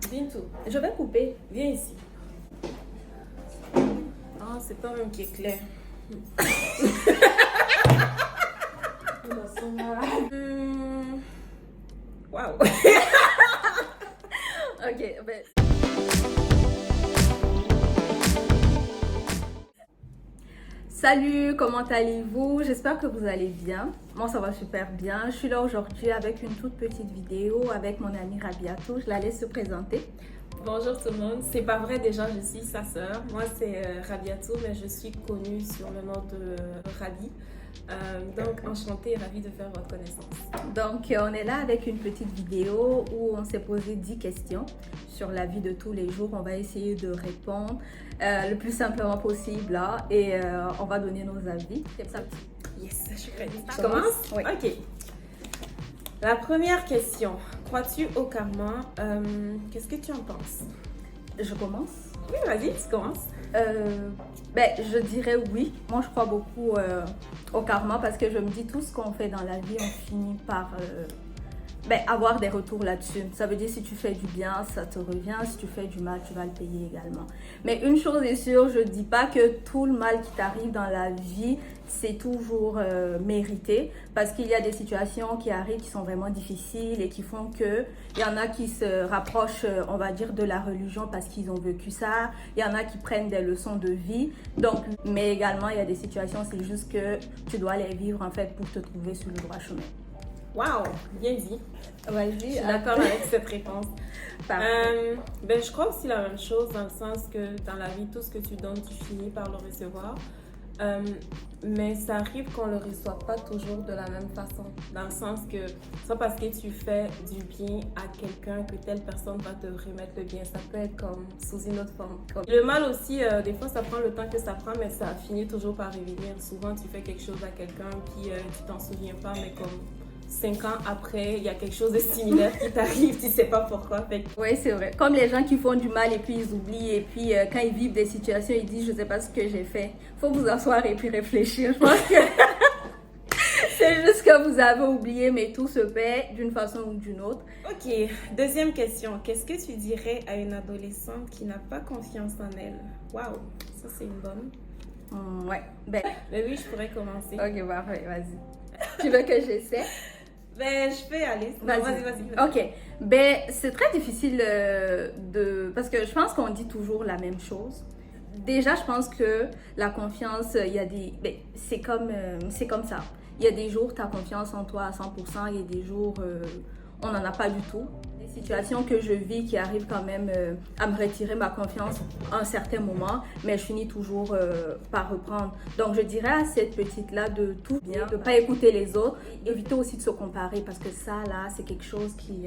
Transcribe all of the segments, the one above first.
Bintou, Je vais couper. viens ici. Ah, c'est pas même qui est clair. Waouh. Ok, ben... Salut, comment allez-vous? J'espère que vous allez bien. Moi, ça va super bien. Je suis là aujourd'hui avec une toute petite vidéo avec mon amie Rabiatou. Je la laisse se présenter. Bonjour tout le monde. C'est pas vrai déjà, je suis sa sœur. Moi, c'est Rabiatou, mais je suis connue sur le nom de Rabi. Donc, enchantée et ravie de faire votre connaissance. Donc, on est là avec une petite vidéo où on s'est posé 10 questions sur la vie de tous les jours. On va essayer de répondre le plus simplement possible là, et on va donner nos avis. C'est ça. Yes, je suis prête. Tu Tu commences? Oui. Ok. La première question. Crois-tu au karma? Qu'est-ce que tu en penses? Je commence. Oui, vas-y, tu commences. Je dirais oui. Moi, je crois beaucoup au karma parce que je me dis tout ce qu'on fait dans la vie, on finit par avoir des retours là-dessus. Ça veut dire si tu fais du bien, ça te revient. Si tu fais du mal, tu vas le payer également. Mais une chose est sûre, je ne dis pas que tout le mal qui t'arrive dans la vie, c'est toujours mérité. Parce qu'il y a des situations qui arrivent qui sont vraiment difficiles et qui font que il y en a qui se rapprochent, on va dire, de la religion parce qu'ils ont vécu ça. Il y en a qui prennent des leçons de vie. Donc, mais également, il y a des situations, c'est juste que tu dois les vivre en fait pour te trouver sur le droit chemin. Waouh, bien dit. Vas-y, Je suis d'accord avec cette réponse. Parfait. Je crois aussi la même chose dans le sens que dans la vie, tout ce que tu donnes, tu finis par le recevoir. Mais ça arrive qu'on ne le reçoit pas toujours de la même façon. Dans le sens que c'est pas parce que tu fais du bien à quelqu'un que telle personne va te remettre le bien. Ça peut être comme sous une autre forme. Le mal aussi, des fois, ça prend le temps que ça prend, mais ça finit toujours par revenir. Souvent, tu fais quelque chose à quelqu'un, puis tu t'en souviens pas, mais comme 5 ans après, il y a quelque chose de similaire qui t'arrive, tu sais pas pourquoi. Oui, c'est vrai. Comme les gens qui font du mal et puis ils oublient et puis quand ils vivent des situations, ils disent je sais pas ce que j'ai fait. Faut vous asseoir et puis réfléchir. Je pense que c'est juste que vous avez oublié, mais tout se paie d'une façon ou d'une autre. Ok, deuxième question. Qu'est-ce que tu dirais à une adolescente qui n'a pas confiance en elle? Waouh, ça c'est une bonne. Ouais. Mais oui, je pourrais commencer. Ok, parfait, vas-y. Tu veux que j'essaie? Je peux y aller. Vas-y. Ok. C'est très difficile parce que je pense qu'on dit toujours la même chose. Déjà, je pense que la confiance, il y a des... c'est comme ça. Il y a des jours, tu as confiance en toi à 100%. Il y a des jours, on n'en a pas du tout. Des situations que je vis qui arrivent quand même à me retirer ma confiance à un certain moment, mais je finis toujours par reprendre. Donc, je dirais à cette petite-là de tout bien, de ne pas écouter les autres, éviter aussi de se comparer parce que ça, là, c'est quelque chose qui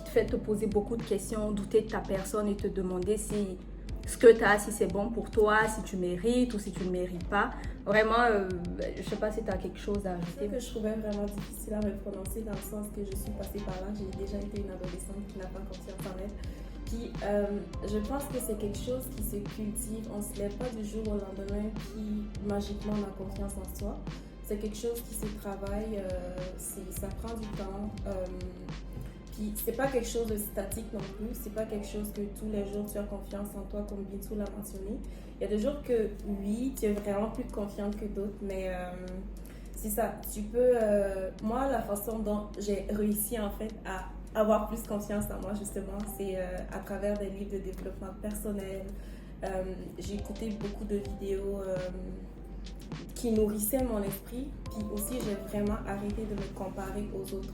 te fait te poser beaucoup de questions, douter de ta personne et te demander si ce que tu as, si c'est bon pour toi, si tu mérites ou si tu ne mérites pas. Vraiment, je ne sais pas si tu as quelque chose à ajouter. Ce que je trouvais vraiment difficile à me prononcer dans le sens que je suis passée par là. J'ai déjà été une adolescente qui n'a pas confiance en elle. Puis, je pense que c'est quelque chose qui se cultive. On ne se lève pas du jour au lendemain puis magiquement on a confiance en soi. C'est quelque chose qui se travaille, ça prend du temps. Puis c'est pas quelque chose de statique non plus, c'est pas quelque chose que tous les jours tu as confiance en toi comme Bintou l'a mentionné. Il y a des jours que oui, tu es vraiment plus confiante que d'autres, mais c'est ça, tu peux... moi, la façon dont j'ai réussi en fait à avoir plus confiance en moi justement, c'est à travers des livres de développement personnel. J'ai écouté beaucoup de vidéos qui nourrissait mon esprit. Puis aussi, j'ai vraiment arrêté de me comparer aux autres.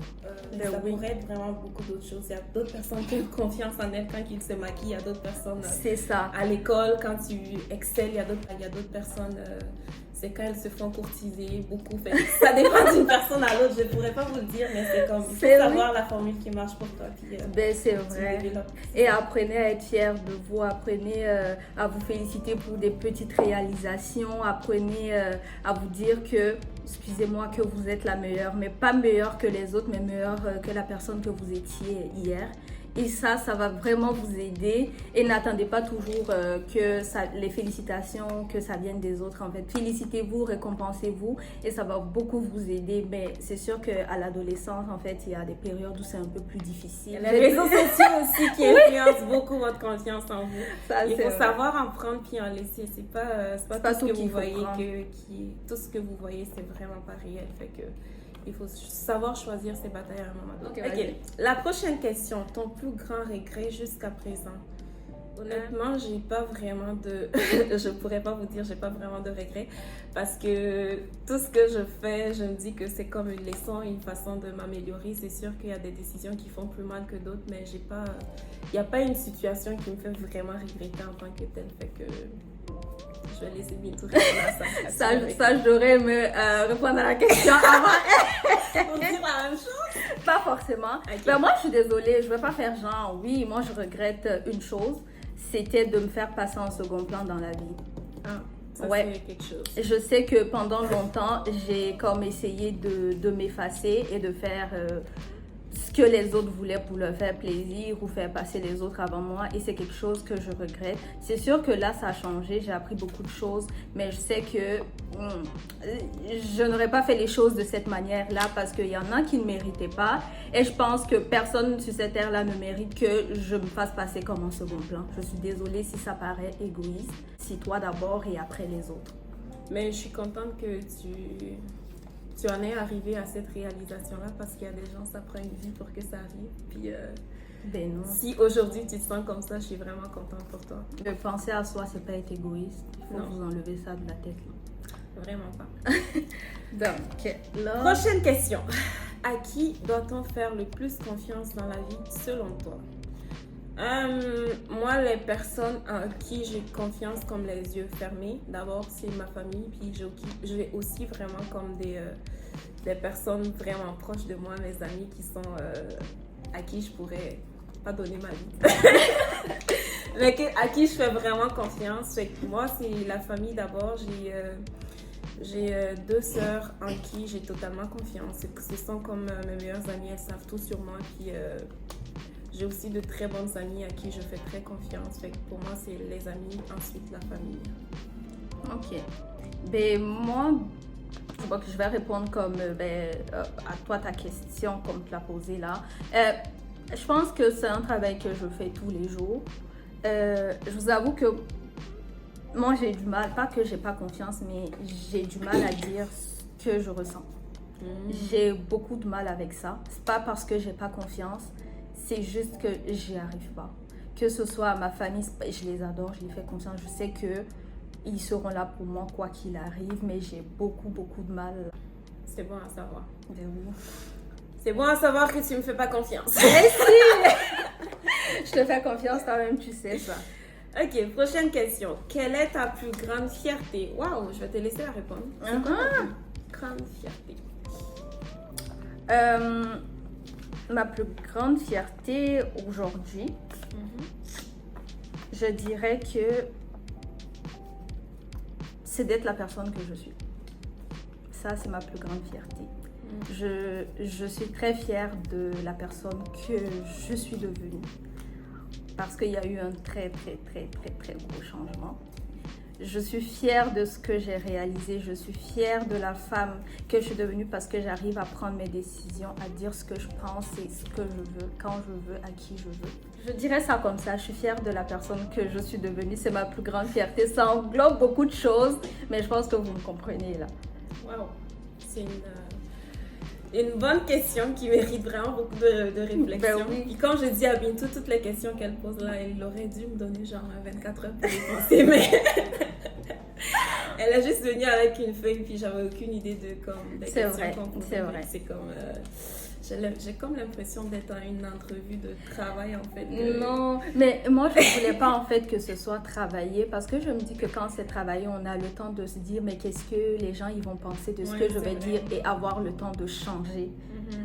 Ça pourrait être vraiment beaucoup d'autres choses. Il y a d'autres personnes qui ont confiance en elles quand ils se maquillent. Il y a d'autres personnes c'est ça. À l'école, quand tu excelles, il y a d'autres personnes... c'est quand elles se font courtiser beaucoup. Ça dépend d'une personne à l'autre. Je ne pourrais pas vous le dire, mais c'est comme... Il faut savoir la formule qui marche pour toi. Puis, c'est vrai. Et apprenez à être fiers de vous. Apprenez à vous féliciter pour des petites réalisations. Apprenez à vous dire que, excusez-moi, que vous êtes la meilleure. Mais pas meilleure que les autres, mais meilleure que la personne que vous étiez hier. Et ça va vraiment vous aider. Et n'attendez pas toujours les félicitations, que ça vienne des autres. En fait, félicitez-vous, récompensez-vous et ça va beaucoup vous aider. Mais c'est sûr qu'à l'adolescence, en fait, il y a des périodes où c'est un peu plus difficile. Les réseaux sociaux aussi qui influencent beaucoup votre confiance en vous. Ça, il faut savoir en prendre puis en laisser. C'est pas tout ce que vous voyez tout ce que vous voyez, c'est vraiment pas réel. Fait que il faut savoir choisir ses batailles à un moment donné. Ok. La prochaine question, ton plus grand regret jusqu'à présent. Honnêtement, j'ai pas vraiment de... je pourrais pas vous dire, j'ai pas vraiment de regrets parce que tout ce que je fais, je me dis que c'est comme une leçon, une façon de m'améliorer. C'est sûr qu'il y a des décisions qui font plus mal que d'autres, mais j'ai pas... il n'y a pas une situation qui me fait vraiment regretter en tant que telle. Fait que je vais laisser bientôt répondre à ça. Ça, je devrais me répondre à la question avant. On dit la même chose? Pas forcément. Okay. Ben, moi, je suis désolée, je vais pas faire genre, oui, moi, je regrette une chose. C'était de me faire passer en second plan dans la vie. Ah, ça c'est quelque chose. Je sais que pendant longtemps, j'ai comme essayé de m'effacer et de faire ce que les autres voulaient pour leur faire plaisir ou faire passer les autres avant moi. Et c'est quelque chose que je regrette. C'est sûr que là, ça a changé. J'ai appris beaucoup de choses. Mais je sais que je n'aurais pas fait les choses de cette manière-là parce qu'il y en a qui ne méritaient pas. Et je pense que personne sur cette terre-là ne mérite que je me fasse passer comme en second plan. Je suis désolée si ça paraît égoïste. Si toi d'abord et après les autres. Mais je suis contente que tu en es arrivé à cette réalisation-là parce qu'il y a des gens, ça prend une vie pour que ça arrive. Puis, ben non. Si aujourd'hui tu te sens comme ça, je suis vraiment contente pour toi. De penser à soi, c'est pas être égoïste. Il faut vous enlever ça de la tête. Vraiment pas. Donc, là... Prochaine question. À qui doit-on faire le plus confiance dans la vie selon toi? Moi, les personnes en qui j'ai confiance comme les yeux fermés, d'abord, c'est ma famille. Puis j'ai aussi vraiment comme des personnes vraiment proches de moi, mes amis qui sont à qui je pourrais pas donner ma vie. Mais à qui je fais vraiment confiance. Fait que moi, c'est la famille d'abord. J'ai 2 sœurs en qui j'ai totalement confiance. Ce sont comme mes meilleures amies, elles savent tout sur moi. Puis j'ai aussi de très bonnes amies à qui je fais très confiance. Fait que pour moi, c'est les amis, ensuite la famille. Ok. Ben moi, je vois que je vais répondre comme à toi ta question comme tu l'as posée là. Je pense que c'est un travail que je fais tous les jours. Je vous avoue que moi j'ai du mal, pas que j'ai pas confiance, mais j'ai du mal à dire ce que je ressens. J'ai beaucoup de mal avec ça. C'est pas parce que j'ai pas confiance, c'est juste que j'y arrive pas. Que ce soit ma famille, je les adore, je les fais confiance, je sais que ils seront là pour moi quoi qu'il arrive, mais j'ai beaucoup de mal. C'est bon à savoir. Ben oui. C'est bon à savoir que tu me fais pas confiance. Merci. Je te fais confiance toi-même, tu sais ça. Ok, prochaine question. Quelle est ta plus grande fierté? Waouh, je vais te laisser la répondre. C'est quoi ta plus grande fierté? Ma plus grande fierté aujourd'hui, je dirais que c'est d'être la personne que je suis. Ça, c'est ma plus grande fierté. Je suis très fière de la personne que je suis devenue. Parce qu'il y a eu un très gros changement. Je suis fière de ce que j'ai réalisé. Je suis fière de la femme que je suis devenue parce que j'arrive à prendre mes décisions, à dire ce que je pense et ce que je veux, quand je veux, à qui je veux. Je dirais ça comme ça. Je suis fière de la personne que je suis devenue. C'est ma plus grande fierté. Ça englobe beaucoup de choses, mais je pense que vous me comprenez là. Wow. C'est une bonne question qui mérite vraiment beaucoup de réflexion. Ben oui. Puis quand je dis à Bintou toutes les questions qu'elle pose là, elle aurait dû me donner genre 24 heures pour y penser, mais elle a juste venu avec une feuille puis j'avais aucune idée de comme des c'est questions vrai, qu'on pouvait. c'est vrai. C'est comme j'ai comme l'impression d'être dans une entrevue de travail en fait. Non, mais moi je ne voulais pas en fait que ce soit travailler parce que je me dis que quand c'est travailler, on a le temps de se dire mais qu'est-ce que les gens ils vont penser de ce que je vais dire et avoir le temps de changer.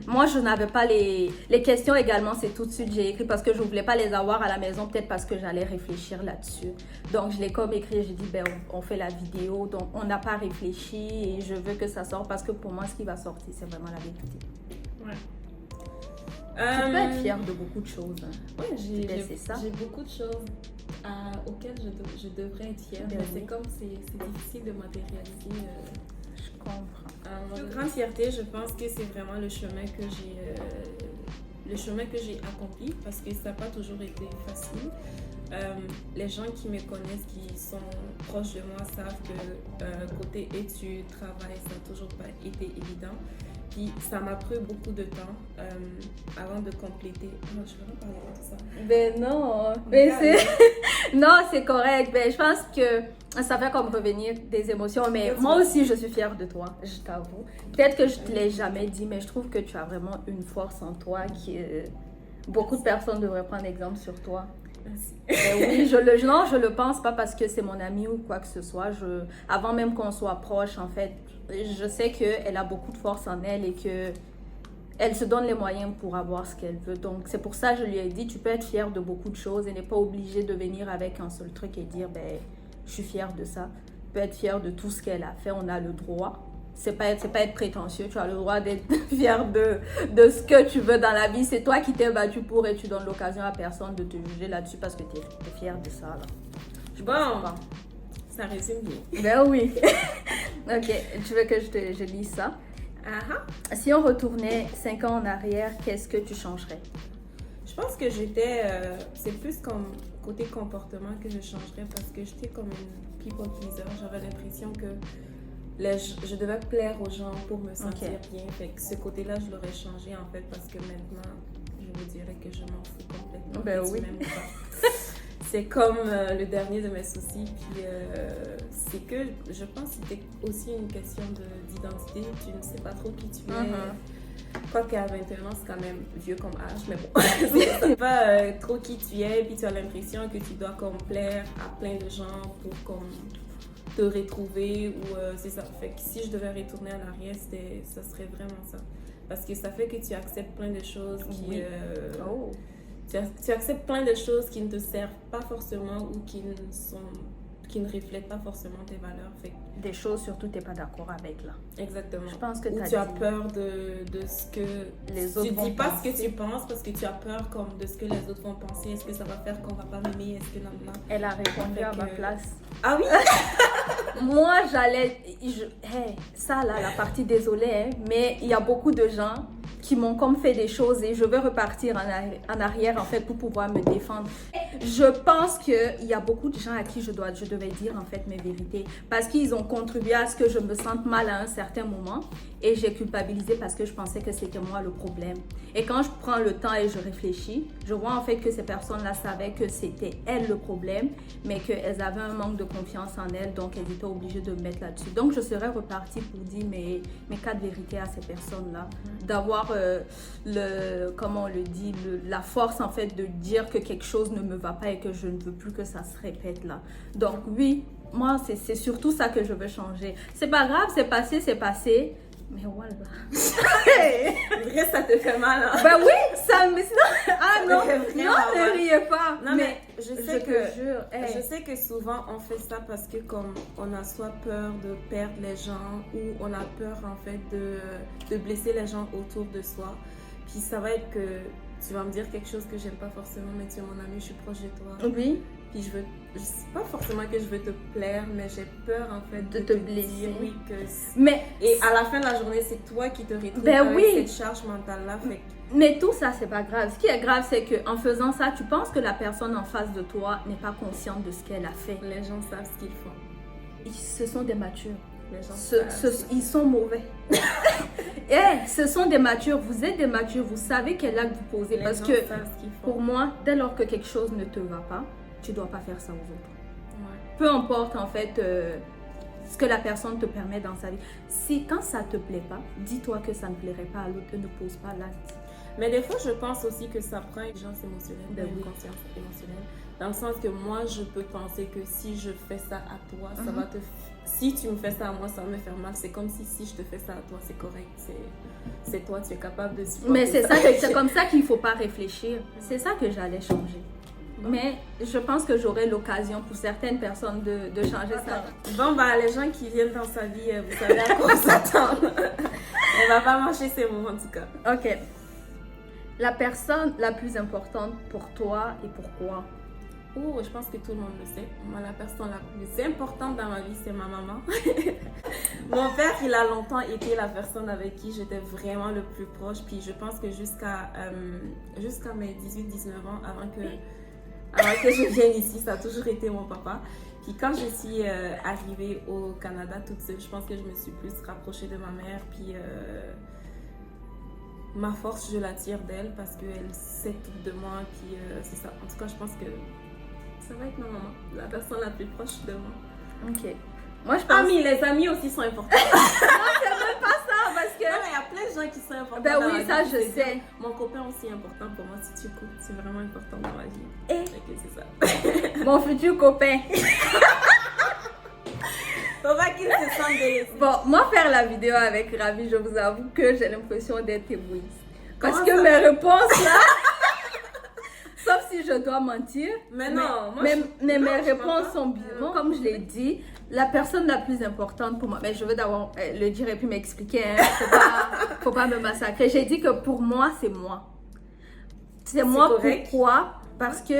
Moi je n'avais pas les questions également, c'est tout de suite j'ai écrit parce que je ne voulais pas les avoir à la maison, peut-être parce que j'allais réfléchir là-dessus. Donc je l'ai comme écrit, j'ai dit ben on fait la vidéo, donc on n'a pas réfléchi et je veux que ça sorte parce que pour moi ce qui va sortir c'est vraiment la vérité. Ouais. Tu peux être fière de beaucoup de choses. Hein. Ouais, C'est ça. J'ai beaucoup de choses auxquelles je devrais être fière, mais c'est comme c'est difficile de matérialiser. Je comprends. Ma plus grande fierté, je pense que c'est vraiment le chemin que j'ai accompli, parce que ça n'a pas toujours été facile. Les gens qui me connaissent, qui sont proches de moi, savent que côté études, travail, ça n'a toujours pas été évident. Puis ça m'a pris beaucoup de temps avant de compléter. Non, je vais pas parler de tout ça. Ben non, ben non, c'est correct. Ben, je pense que ça fait comme revenir des émotions. Mais moi aussi, je suis fière de toi, je t'avoue. Peut-être que je ne te l'ai jamais dit, mais je trouve que tu as vraiment une force en toi qui... beaucoup de personnes devraient prendre exemple sur toi. Merci. Oui, je le pense pas parce que c'est mon amie ou quoi que ce soit. Avant même qu'on soit proche, en fait, je sais qu'elle a beaucoup de force en elle et que elle se donne les moyens pour avoir ce qu'elle veut. Donc, c'est pour ça que je lui ai dit, tu peux être fière de beaucoup de choses et n'est pas obligée de venir avec un seul truc et dire, ben, je suis fière de ça. Tu peux être fière de tout ce qu'elle a fait, on a le droit. C'est pas être prétentieux, tu as le droit d'être fier de ce que tu veux dans la vie. C'est toi qui t'es battu pour et tu donnes l'occasion à personne de te juger là-dessus parce que tu es fier de ça. Là. Ça résume bien. Ben oui. Ok, tu veux que je lise ça? Si on retournait 5 ans en arrière, qu'est-ce que tu changerais? Je pense que c'est plus comme côté comportement que je changerais parce que j'étais comme une people pleaser. J'avais l'impression que je devais plaire aux gens pour me sentir bien. Fait que ce côté-là, je l'aurais changé en fait parce que maintenant, je vous dirais que je m'en fous complètement. Ben oui. C'est comme le dernier de mes soucis. Puis c'est que je pense que c'était aussi une question d'identité. Tu ne sais pas trop qui tu es. Quoique à 21 ans, c'est quand même vieux comme âge, mais bon. Tu ne sais pas trop qui tu es. Puis tu as l'impression que tu dois comme plaire à plein de gens pour comme te retrouver ou c'est ça. Fait que si je devais retourner en arrière, ça serait vraiment ça. Parce que ça fait que tu acceptes plein de choses qui... Tu acceptes plein de choses qui ne te servent pas forcément ou qui ne reflètent pas forcément tes valeurs. Fait que... Des choses surtout tu n'es pas d'accord avec là. Exactement. Je pense que tu as peur de ce que les autres vont penser. Tu dis pas penser. ce que tu penses parce que tu as peur comme de ce que les autres vont penser. Est-ce que ça va faire qu'on va pas m'aimer? Est-ce que non. Elle a répondu à ma place. Ah oui? Moi, ça là, la partie désolée, hein, mais il y a beaucoup de gens qui m'ont comme fait des choses et je veux repartir en arrière en fait pour pouvoir me défendre. Je pense qu'il y a beaucoup de gens à qui je devais dire en fait mes vérités parce qu'ils ont contribué à ce que je me sente mal à un certain moment et j'ai culpabilisé parce que je pensais que c'était moi le problème. Et quand je prends le temps et je réfléchis, je vois en fait que ces personnes-là savaient que c'était elles le problème, mais qu'elles avaient un manque de confiance en elles, donc elles étaient obligées de me mettre là-dessus. Donc je serais repartie pour dire mes 4 vérités à ces personnes-là, d'avoir comment on le dit, la force en fait de dire que quelque chose ne me va pas et que je ne veux plus que ça se répète là. Donc oui, moi c'est surtout ça que je veux changer. C'est pas grave, c'est passé. Mais voilà. Vrai, ça te fait mal. Hein? Ben oui, ça me... non, ne riez pas. Non, mais je je sais que souvent on fait ça parce que comme on a soit peur de perdre les gens ou on a peur en fait de blesser les gens autour de soi. Puis ça va être que tu vas me dire quelque chose que j'aime pas forcément, mais tu es mon ami, je suis proche de toi. Oui. Puis je sais pas forcément que je veux te plaire, mais j'ai peur en fait de te blesser. Dire, oui, mais et à la fin de la journée, c'est toi qui te retrouves avec cette charge mentale-là. Fait... Mais tout ça, c'est pas grave. Ce qui est grave, c'est qu'en faisant ça, tu penses que la personne en face de toi n'est pas consciente de ce qu'elle a fait. Les gens savent ce qu'ils font. Ce sont des matures. Les gens ils sont mauvais. Ce sont des matures. Vous êtes des matures. Vous savez quel acte vous posez. Parce que pour moi, dès lors que quelque chose ne te va pas, tu dois pas faire ça aux autres. Ouais. Peu importe en fait ce que la personne te permet dans sa vie. Si quand ça te plaît pas, dis-toi que ça ne plairait pas à l'autre et ne pose pas l'acte. Mais des fois, je pense aussi que ça prend une intelligence émotionnelle, une conscience émotionnelle. Dans le sens que moi, je peux penser que si je fais ça à toi, ça va te... Si tu me fais ça à moi, ça va me faire mal. C'est comme si je te fais ça à toi, c'est correct. C'est toi, tu es capable de supporter. Mais c'est comme ça qu'il ne faut pas réfléchir. C'est ça que j'allais changer. Mais je pense que j'aurai l'occasion pour certaines personnes de changer ça. Bon, les gens qui viennent dans sa vie, vous savez à quoi s'attendre. On va pas marcher ces mots en tout cas. Ok. La personne la plus importante pour toi et pourquoi? Oh, je pense que tout le monde le sait. Moi, la personne la plus importante dans ma vie, c'est ma maman. Mon père, il a longtemps été la personne avec qui j'étais vraiment le plus proche. Puis je pense que jusqu'à mes 18-19 ans, avant que je vienne ici, ça a toujours été mon papa. Puis quand je suis arrivée au Canada toute seule, je pense que je me suis plus rapprochée de ma mère. Puis ma force, je la tire d'elle parce qu'elle sait tout de moi. Puis c'est ça. En tout cas, je pense que ça va être ma maman, la personne la plus proche de moi. Ok. Moi, je pense... mais les amis aussi sont importants. Non, c'est même pas ça, parce que... Non, mais il y a plein de gens qui sont importants Ben dans oui, ma vie. ça, je sais. Mon copain aussi est important pour moi, si tu écoutes. C'est vraiment important dans ma vie. Et Ok, c'est ça. mon futur copain. Faut pas qu'il se sente délaissé. Bon, moi, faire la vidéo avec Ravi, je vous avoue que j'ai l'impression d'être égoïste. Parce Comment que ça? mes réponses, là... Sauf si je dois mentir. Mais non, moi, mais non, mes je réponses mens pas. sont bien. Comme je l'ai dit, la personne la plus importante pour moi, mais je veux d'abord le dire et puis m'expliquer. Hein, faut pas me massacrer. J'ai dit que pour moi, c'est moi. C'est moi. Correct. Pourquoi? Parce que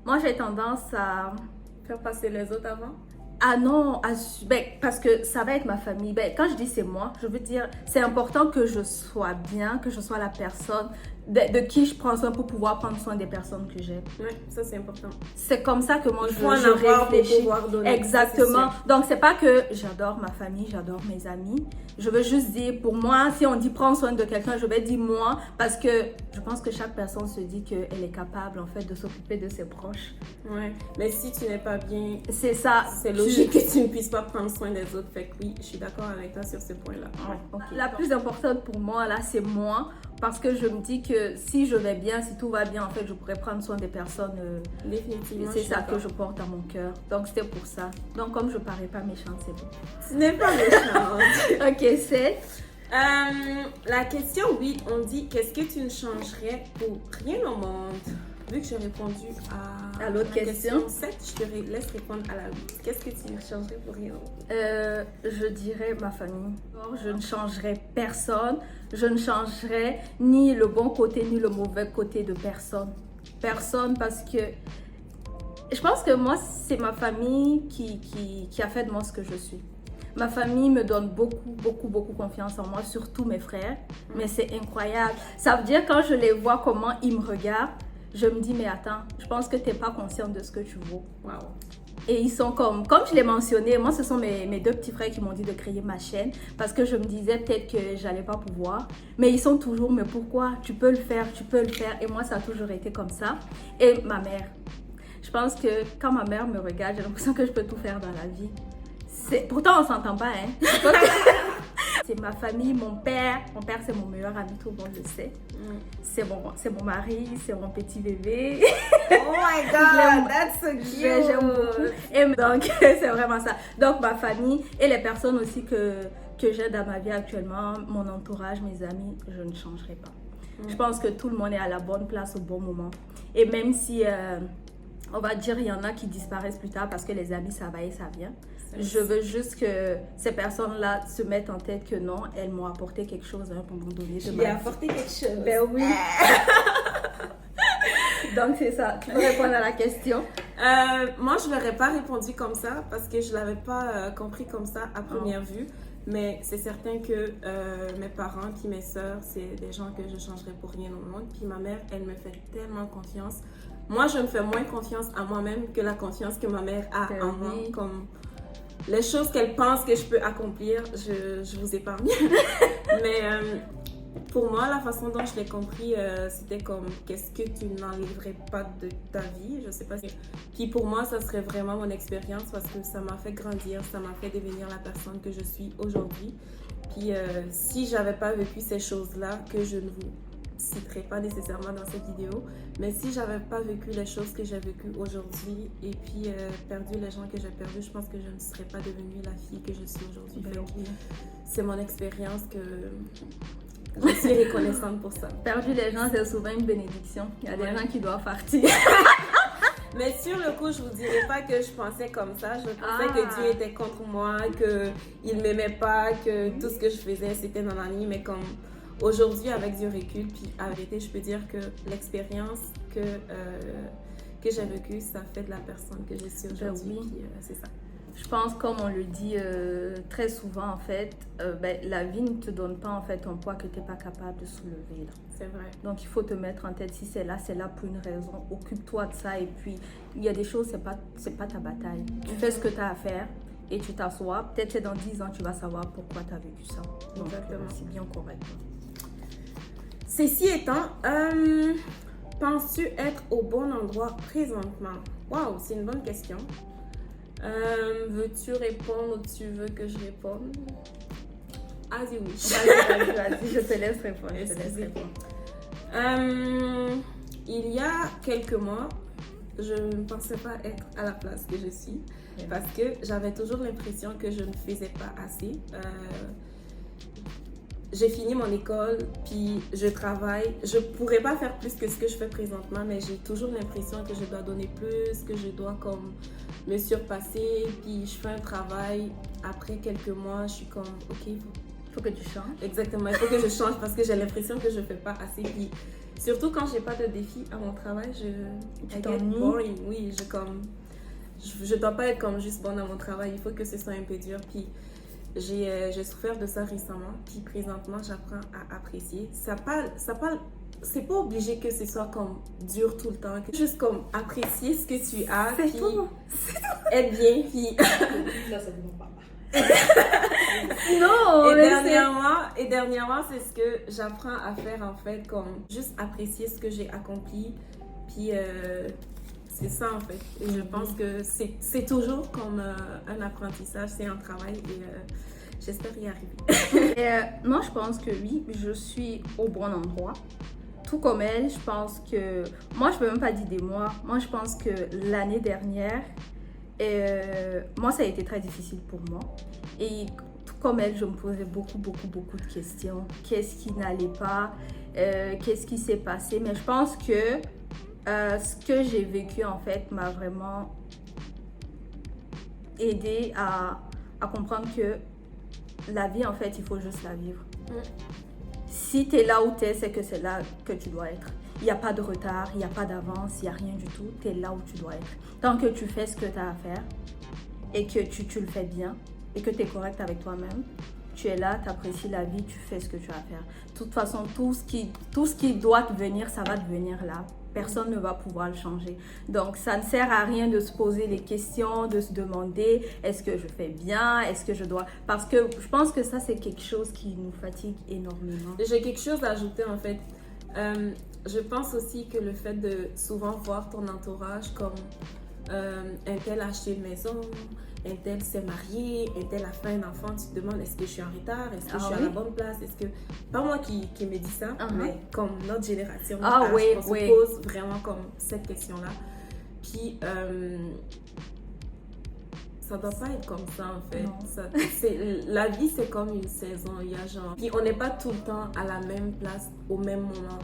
moi, j'ai tendance à... Faire passer les autres avant. Ah non, ben, parce que ça va être ma famille. Ben, quand je dis c'est moi, je veux dire, c'est important que je sois bien, que je sois la personne de qui je prends soin pour pouvoir prendre soin des personnes que j'aime. Ouais, ça c'est important. C'est comme ça que moi Il faut en je avoir pour réfléchis. pouvoir donner. Exactement. Ça, c'est Donc c'est pas que j'adore ma famille, j'adore mes amis. Je veux juste dire, pour moi, si on dit prendre soin de quelqu'un, je vais dire moi, parce que je pense que chaque personne se dit qu'elle est capable en fait de s'occuper de ses proches. sûr. Ouais, mais si tu n'es pas bien, C'est ça. c'est logique que tu ne puisses pas prendre soin des autres. Fait que oui, je suis d'accord avec toi sur ce point-là. Ouais. Ok. La plus importante pour moi, là, c'est moi. Parce que je me dis que si je vais bien, si tout va bien, en fait, je pourrais prendre soin des personnes. Définitivement. C'est je suis ça que d'accord. je porte dans mon cœur. Donc, c'était pour ça. Donc, comme je parais pas méchante, c'est bon. Tu n'es pas méchante. Ok, c'est... La question 8, on dit qu'est-ce que tu ne changerais pour rien au monde? Vu que j'ai répondu À l'autre la question 7, je te laisse répondre à la 8. Qu'est-ce que tu changerais pour rien au monde? Je dirais ma famille. Je ne changerai personne. Je ne changerai ni le bon côté ni le mauvais côté de personne. Personne parce que je pense que moi, c'est ma famille qui a fait de moi ce que je suis. Ma famille me donne beaucoup confiance en moi, surtout mes frères. Mais c'est incroyable. Ça veut dire quand je les vois, comment ils me regardent, je me dis, mais attends, je pense que tu n'es pas consciente de ce que tu vaux. Wow. Et ils sont comme je l'ai mentionné, moi ce sont mes deux petits frères qui m'ont dit de créer ma chaîne parce que je me disais peut-être que j'allais pas pouvoir. Mais ils sont toujours, mais pourquoi? Tu peux le faire. Et moi ça a toujours été comme ça. Et ma mère. Je pense que quand ma mère me regarde, j'ai l'impression que je peux tout faire dans la vie. Pourtant on s'entend pas, hein. C'est ma famille, mon père. Mon père c'est mon meilleur ami, tout le monde le sait. C'est mon mari, c'est mon petit bébé. Oh my god, that's so cute. J'aime beaucoup. Et donc, c'est vraiment ça. Donc, ma famille et les personnes aussi que j'ai dans ma vie actuellement, mon entourage, mes amis, je ne changerai pas. Je pense que tout le monde est à la bonne place au bon moment. Et même si, on va dire, il y en a qui disparaissent plus tard parce que les amis, ça va et ça vient. Je veux juste que ces personnes-là se mettent en tête que non, elles m'ont apporté quelque chose à un moment donné. Tu lui as apporté quelque chose. Ben oui. Donc c'est ça. Tu peux répondre à la question. Moi, je n'aurais pas répondu comme ça parce que je ne l'avais pas compris comme ça à première vue. Mais c'est certain que mes parents puis mes soeurs, c'est des gens que je changerais pour rien au monde. Puis ma mère, elle me fait tellement confiance. Moi, je me fais moins confiance à moi-même que la confiance que ma mère a en moi. Comme les choses qu'elle pense que je peux accomplir, je vous épargne. Mais pour moi, la façon dont je l'ai compris, c'était comme qu'est-ce que tu n'enlèverais pas de ta vie, je sais pas. Puis pour moi, ça serait vraiment mon expérience parce que ça m'a fait grandir, ça m'a fait devenir la personne que je suis aujourd'hui. Puis si j'avais pas vécu ces choses-là, que je ne vous citerai pas nécessairement dans cette vidéo, mais si j'avais pas vécu les choses que j'ai vécues aujourd'hui et puis perdu les gens que j'ai perdus, je pense que je ne serais pas devenue la fille que je suis aujourd'hui. C'est mon expérience que je suis reconnaissante pour ça. Perdu les gens, c'est souvent une bénédiction. Il y a des gens qui doivent partir. Mais sur le coup, je vous dirais pas que je pensais comme ça. Je pensais que Dieu était contre moi, qu'il m'aimait pas, que tout ce que je faisais, c'était nanani. Mais comme aujourd'hui, avec du recul, puis en vérité, je peux dire que l'expérience que j'ai vécue, ça fait de la personne que je suis aujourd'hui. Oui. Puis, c'est ça. Je pense, comme on le dit très souvent, en fait, la vie ne te donne pas en fait un poids que tu n'es pas capable de soulever. Là. C'est vrai. Donc, il faut te mettre en tête, si c'est là pour une raison. Occupe-toi de ça. Et puis, il y a des choses, c'est pas ta bataille. Tu fais ce que tu as à faire et tu t'assois. Peut-être que dans 10 ans, tu vas savoir pourquoi tu as vécu ça. Donc, c'est bien correct. Ceci étant, penses-tu être au bon endroit présentement? Waouh, c'est une bonne question. Veux-tu répondre ou tu veux que je réponde? As you wish. Vas-y, je te laisse répondre. Il y a quelques mois, je ne pensais pas être à la place que je suis parce que j'avais toujours l'impression que je ne faisais pas assez. J'ai fini mon école, puis je travaille. Je pourrais pas faire plus que ce que je fais présentement, mais j'ai toujours l'impression que je dois donner plus, que je dois comme me surpasser. Puis je fais un travail. Après quelques mois, je suis comme, ok, faut que tu changes. Exactement, il faut que je change parce que j'ai l'impression que je fais pas assez. Puis surtout quand j'ai pas de défi à mon travail, I get boring. Oui, je dois pas être comme juste bonne à mon travail. Il faut que ce soit un peu dur. Puis j'ai souffert de ça récemment, puis présentement j'apprends à apprécier. C'est pas obligé que ce soit comme dur tout le temps, juste comme apprécier ce que tu as, puis être bien, puis... Là, ça ne pas. Non, et dernièrement, c'est ce que j'apprends à faire en fait, comme juste apprécier ce que j'ai accompli, puis c'est ça en fait. Et je pense que c'est toujours comme un apprentissage, c'est un travail et j'espère y arriver. Moi, je pense que oui, je suis au bon endroit. Tout comme elle, je pense que... Moi, je ne peux même pas dire des mois. Moi, je pense que l'année dernière, moi, ça a été très difficile pour moi. Et tout comme elle, je me posais beaucoup de questions. Qu'est-ce qui n'allait pas? Qu'est-ce qui s'est passé? Mais je pense que ce que j'ai vécu, en fait, m'a vraiment aidé à comprendre que la vie, en fait, il faut juste la vivre. Si tu es là où tu es, c'est que c'est là que tu dois être. Il n'y a pas de retard, il n'y a pas d'avance, il n'y a rien du tout. Tu es là où tu dois être. Tant que tu fais ce que tu as à faire et que tu le fais bien et que tu es correct avec toi-même, tu es là, tu apprécies la vie, tu fais ce que tu as à faire. De toute façon, tout ce qui doit te venir, ça va te venir là. Personne ne va pouvoir le changer. Donc, ça ne sert à rien de se poser des questions, de se demander est-ce que je fais bien, est-ce que je dois... Parce que je pense que ça, c'est quelque chose qui nous fatigue énormément. J'ai quelque chose à ajouter en fait. Je pense aussi que le fait de souvent voir ton entourage comme un tel a acheté une maison, un tel s'est marié, un tel a fait un enfant, tu te demandes est-ce que je suis en retard, est-ce que je suis à la bonne place, est-ce que... Pas moi qui me dis ça, mais comme notre génération, on se pose vraiment comme cette question-là. Puis, ça doit pas être comme ça en fait. La vie, c'est comme une saison, il y a genre... Puis on n'est pas tout le temps à la même place, au même moment.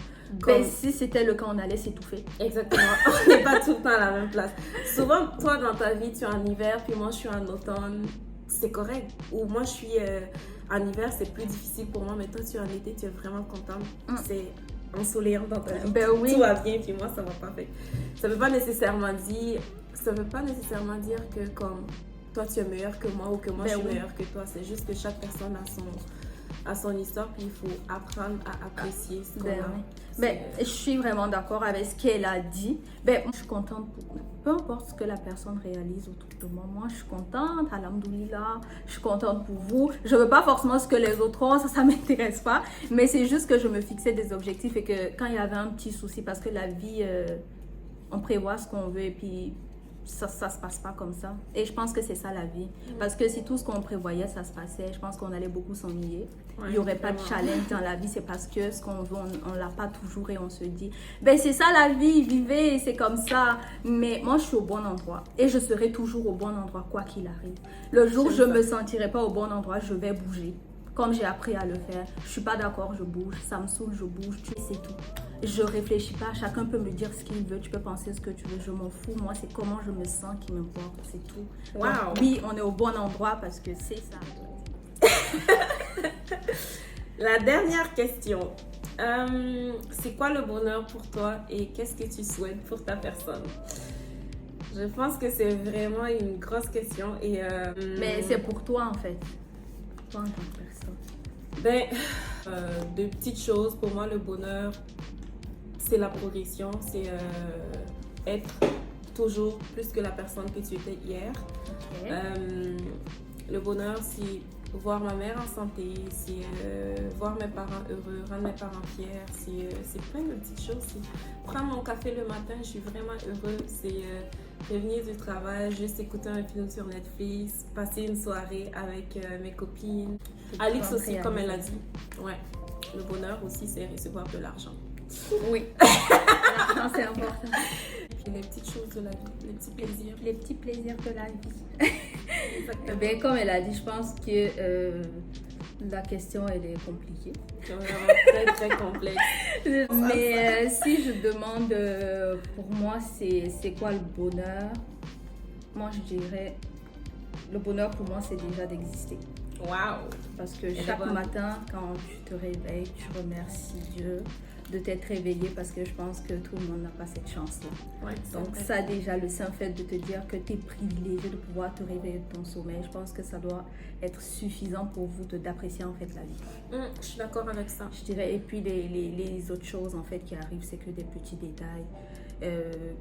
Ben, si c'était le cas, on allait s'étouffer. Exactement, on n'est pas tout le temps à la même place. Souvent, toi, dans ta vie, tu es en hiver, puis moi, je suis en automne. C'est correct. Ou moi, je suis en hiver, c'est plus difficile pour moi, mais toi, tu es en été, tu es vraiment contente. C'est ensoleillant dans ta vie. Ben oui. Tout va bien, puis moi, ça va pas. Ça veut pas nécessairement dire que comme toi, tu es meilleur que moi ou que moi, je suis meilleure que toi. C'est juste que chaque personne a son histoire, puis il faut apprendre à apprécier ce qu'on a. Ben, je suis vraiment d'accord avec ce qu'elle a dit. Ben, je suis contente pour... Peu importe ce que la personne réalise autour de moi, moi je suis contente, alhamdoulilah, je suis contente pour vous. Je veux pas forcément ce que les autres ont, ça m'intéresse pas. Mais c'est juste que je me fixais des objectifs et que quand il y avait un petit souci, parce que la vie, on prévoit ce qu'on veut et puis ça se passe pas comme ça. Et je pense que c'est ça la vie. Parce que si tout ce qu'on prévoyait, ça se passait, je pense qu'on allait beaucoup s'ennuyer. Il n'y aurait pas de challenge dans la vie. C'est parce que ce qu'on veut, on l'a pas toujours et on se dit, ben c'est ça la vie, vivez, c'est comme ça. Mais moi, je suis au bon endroit. Et je serai toujours au bon endroit, quoi qu'il arrive. Le jour où je me sentirai pas au bon endroit, je vais bouger. Comme j'ai appris à le faire. Je suis pas d'accord, je bouge. Ça me saoule, je bouge. C'est tout. Je réfléchis pas, chacun peut me dire ce qu'il veut, tu peux penser ce que tu veux, je m'en fous. Moi, c'est comment je me sens qui m'importe, c'est tout. Wow. Donc, oui, on est au bon endroit parce que c'est ça. La dernière question. C'est quoi le bonheur pour toi et qu'est-ce que tu souhaites pour ta personne? Je pense que c'est vraiment une grosse question. Mais c'est pour toi, en fait. Toi, en tant que personne. De petites choses. Pour moi, le bonheur, c'est la progression. C'est être toujours plus que la personne que tu étais hier. Ok. Le bonheur, c'est voir ma mère en santé, c'est voir mes parents heureux, rendre mes parents fiers, c'est plein de petites choses. C'est prendre mon café le matin, je suis vraiment heureux. C'est revenir du travail, juste écouter un film sur Netflix, passer une soirée avec mes copines. Alix aussi, comme elle a dit. Ouais. Le bonheur aussi, c'est recevoir de l'argent. Oui. L'argent, c'est important. Puis les petites choses de la vie, les petits plaisirs. Les petits plaisirs de la vie. Exactement. Ben, comme elle a dit, je pense que la question, elle est compliquée. C'est vraiment très, très complexe. Mais si je demande, pour moi, c'est quoi le bonheur? Moi, je dirais, le bonheur pour moi, c'est déjà d'exister. Waouh! Parce que chaque matin, quand tu te réveilles, tu remercies Dieu de t'être réveillé parce que je pense que tout le monde n'a pas cette chance-là. Ouais, Donc vrai. ça déjà, le simple fait de te dire que tu es privilégié de pouvoir te réveiller de ton sommeil, je pense que ça doit être suffisant pour vous d'apprécier en fait la vie. Je suis d'accord avec ça. Je dirais, et puis les autres choses en fait qui arrivent, c'est que des petits détails,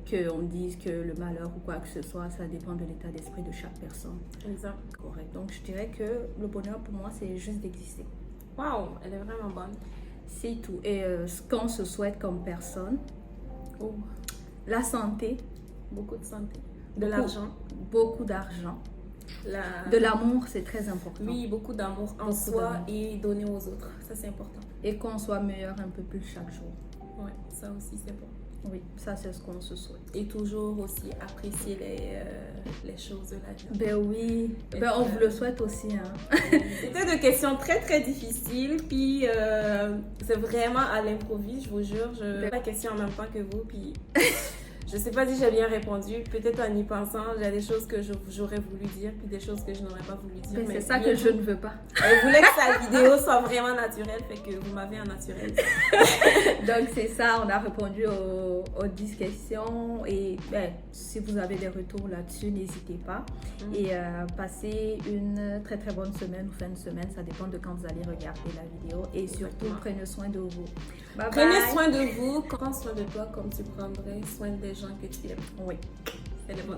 qu'on dise que le malheur ou quoi que ce soit, ça dépend de l'état d'esprit de chaque personne. Exact. Correct. Donc je dirais que le bonheur pour moi, c'est juste d'exister. Waouh, elle est vraiment bonne. C'est tout. Et ce qu'on se souhaite comme personne, Oh, la santé, beaucoup de santé. De l'argent. beaucoup d'argent. De l'amour, c'est très important. Oui, beaucoup d'amour en Beaucoup soi d'amour. et donner aux autres. Ça, c'est important. Et qu'on soit meilleur un peu plus chaque jour. Ouais, ça aussi, c'est bon. Oui, ça c'est ce qu'on se souhaite. Et toujours aussi apprécier les choses de la vie. Ben oui, ben on vous le souhaite aussi. Hein. C'était des questions très, très difficiles. Puis, c'est vraiment à l'improviste, je vous jure. Je fais la question en même temps que vous. Puis, je sais pas si j'ai bien répondu. Peut-être en y pensant, il y a des choses que j'aurais voulu dire, puis des choses que je n'aurais pas voulu dire. Ben, c'est ça que je ne veux pas. Je voulais que sa vidéo soit vraiment naturelle, fait que vous m'avez en naturel. Donc c'est ça, on a répondu aux 10 questions. Et ben, si vous avez des retours là-dessus, n'hésitez pas. Et passez une très très bonne semaine ou fin de semaine, ça dépend de quand vous allez regarder la vidéo. Et surtout, Exactement. prenez soin de vous. Bye Prenez bye. soin de vous, prends soin de toi comme tu prendrais soin des gens que tu aimes. Oui. C'est le bon.